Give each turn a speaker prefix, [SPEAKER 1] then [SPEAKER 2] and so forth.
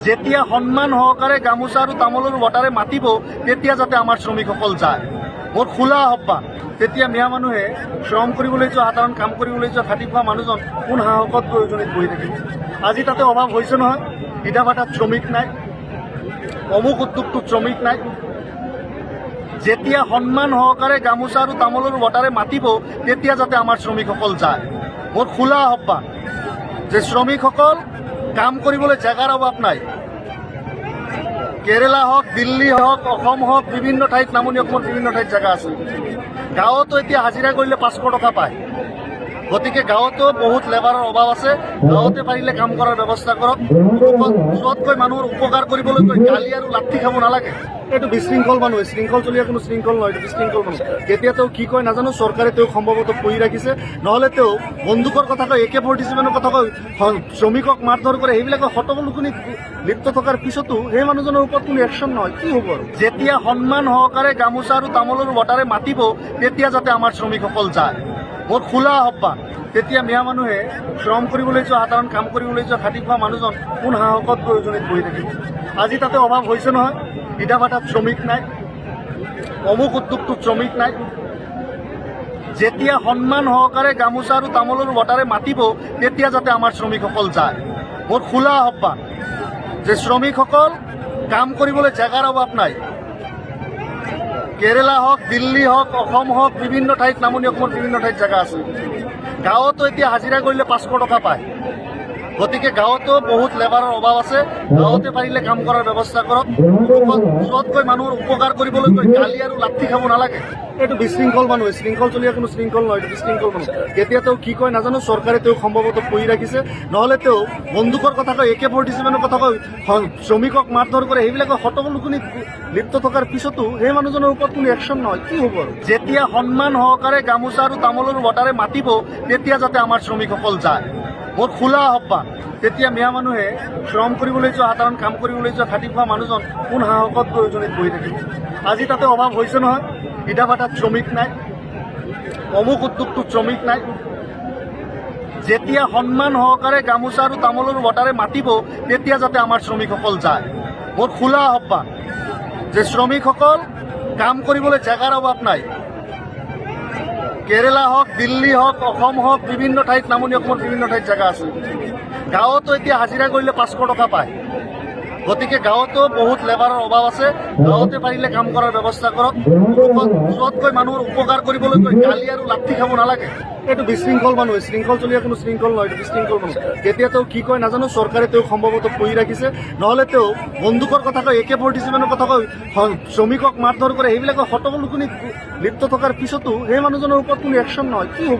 [SPEAKER 1] যেতিয়া সন্মান সহকাৰে গামোচা আৰু তামোলৰ বটাৰে মাতিব তেতিয়া যাতে আমাৰ শ্ৰমিকসকল যায়। মোৰ খোলা আহ্বান। তেতিয়া মিয়া মানুহে শ্ৰম কৰিবলৈ যোৱা, সাধাৰণ কাম কৰিবলৈ যোৱা খাটি খোৱা মানুহজন কোন সাহসত প্ৰয়োজনীত বহি থাকিব। আজি তাতে অভাৱ হৈছে নহয়, ইটা ভাটাত শ্ৰমিক নাই, অমুক উদ্যোগটোত শ্ৰমিক নাই। যেতিয়া সন্মান সহকাৰে গামোচা আৰু তামোলৰ বটাৰে মাতিব তেতিয়া যাতে আমাৰ শ্ৰমিকসকল যায়। মোৰ খোলা আহ্বান যে শ্ৰমিকসকল কাম কৰিবলৈ জেগাৰ অভাৱ নাই। কেৰেলা হওক, দিল্লী হওক, অসম হওক, বিভিন্ন ঠাইত নামনি অসমৰ বিভিন্ন ঠাইত জেগা আছে। গাঁৱতো এতিয়া হাজিৰা কৰিলে 500 টকা পায়। গতিকে গাঁৱতো বহুত লেবাৰৰ অভাৱ আছে। গাঁৱতে পাৰিলে কাম কৰাৰ ব্যৱস্থা কৰক। দূৰতকৈ মানুহৰ উপকাৰ কৰিবলৈ গৈ গালি আৰু লাঠি খাব নালাগে। এইটো বিশৃংখল মানুহ, শৃংখল চলীয়া কোনো শৃংখল নহয়, এইটো বিশৃংখল মানুহ। কেতিয়া তেওঁ কি কয় নাজানো, চৰকাৰে তেওঁক সম্ভৱতঃ পুহি ৰাখিছে, নহ'লে তেওঁ বন্দুকৰ কথা কয়, AK-47 কথা কয়, শ্ৰমিকক মাৰধৰ কৰে, সেইবিলাকৰ হটবলুকুনিত লিপ্ত থকাৰ পিছতো সেই মানুহজনৰ ওপৰত কোনো একশ্যন নহয়, কি হ'ব আৰু? যেতিয়া সন্মান সহকাৰে গামোচা আৰু তামোলৰ বটাৰে মাতিব তেতিয়া যাতে আমাৰ শ্ৰমিকসকল যায়। মোৰ খোলা আহ্বান। তেতিয়া মিয়া মানুহে শ্ৰম কৰিবলৈ যোৱা, সাধাৰণ কাম কৰিবলৈ যোৱা খাটি খোৱা মানুহজন কোন সাহসত প্ৰয়োজনীত বহি থাকিব। আজি তাতে অভাৱ হৈছে নহয়, ইটা ভাটাত শ্ৰমিক নাই, অমুক উদ্যোগটোত শ্ৰমিক নাই। যেতিয়া সন্মান সহকাৰে গামোচা আৰু তামোলৰ বটাৰে মাতিব তেতিয়া যাতে আমাৰ শ্ৰমিকসকল যায়। মোৰ খোলা আহ্বান যে শ্ৰমিকসকল কাম কৰিবলৈ জেগাৰ অভাৱ নাই। কেৰেলা হওক, দিল্লী হওক, অসম হওক, বিভিন্ন ঠাইত নামনি অসমৰ বিভিন্ন ঠাইত জেগা আছে। গাঁৱতো এতিয়া হাজিৰা কৰিলে 500 টকা পায়। গতিকে গাঁৱতো বহুত লেবাৰৰ অভাৱ আছে। গাঁৱতে পাৰিলে কাম কৰাৰ ব্যৱস্থা কৰক। দূৰতকৈ মানুহৰ উপকাৰ কৰিবলৈ গৈ গালি আৰু লাঠি খাব নালাগে। এইটো বিশৃংখল মানুহ, শৃংখল চলীয়া কোনো শৃংখল নহয়, এইটো বিশৃংখল মানুহ। কেতিয়া তেওঁ কি কয় নাজানো, চৰকাৰে তেওঁক সম্ভৱতঃ পুহি ৰাখিছে, নহ'লে তেওঁ বন্দুকৰ কথা কয়, AK-47 কথা কয়, শ্ৰমিকক মাৰধৰ কৰে, সেইবিলাকৰ হটবলুকুনিত লিপ্ত থকাৰ পিছতো সেই মানুহজনৰ ওপৰত কোনো একশ্যন নহয়, কি হ'ব আৰু? যেতিয়া সন্মান সহকাৰে গামোচা আৰু তামোলৰ বটাৰে মাতিব তেতিয়া যাতে আমাৰ শ্ৰমিকসকল যায়। মোৰ খোলা আহ্বান। তেতিয়া মিয়া মানুহে শ্ৰম কৰিবলৈ যোৱা, সাধাৰণ কাম কৰিবলৈ যোৱা খাটি খোৱা মানুহজন কোন সাহসত প্ৰয়োজনীত বহি থাকিব। আজি তাতে অভাৱ হৈছে নহয়, ইটা ভাটাত শ্ৰমিক নাই, অমুক উদ্যোগটোত শ্ৰমিক নাই। যেতিয়া সন্মান সহকাৰে গামোচা আৰু তামোলৰ বটাৰে মাতিব তেতিয়া যাতে আমাৰ শ্ৰমিকসকল যায়। মোৰ খোলা আহ্বান যে শ্ৰমিকসকল কাম কৰিবলৈ জেগাৰ অভাৱ নাই। কেৰেলা হওক, দিল্লী হওক, অসম হওক, বিভিন্ন ঠাইত নামনি অসমৰ বিভিন্ন ঠাইত জেগা আছে। গাঁৱতো এতিয়া হাজিৰা কৰিলে 500 টকা পায়। গতিকে গাঁৱতো বহুত লেবাৰৰ অভাৱ আছে। গাঁৱতে পাৰিলে কাম কৰাৰ ব্যৱস্থা কৰক। দূৰতকৈ মানুহৰ উপকাৰ কৰিবলৈ গৈ গালি আৰু লাঠি খাব নালাগে। এইটো বিশৃংখল মানুহ, শৃংখল চলীয়া কোনো শৃংখল নহয়, এইটো বিশৃংখল মানুহ। কেতিয়া তেওঁ কি কয় নাজানো, চৰকাৰে তেওঁক সম্ভৱতঃ পুহি ৰাখিছে, নহ'লে তেওঁ বন্দুকৰ কথা কয়, AK-47 কথা কয়, শ্ৰমিকক মাৰধৰ কৰে, সেইবিলাকৰ হটবলুকুনিত লিপ্ত থকাৰ পিছতো সেই মানুহজনৰ ওপৰত কোনো একশ্যন নহয়, কি হ'ব?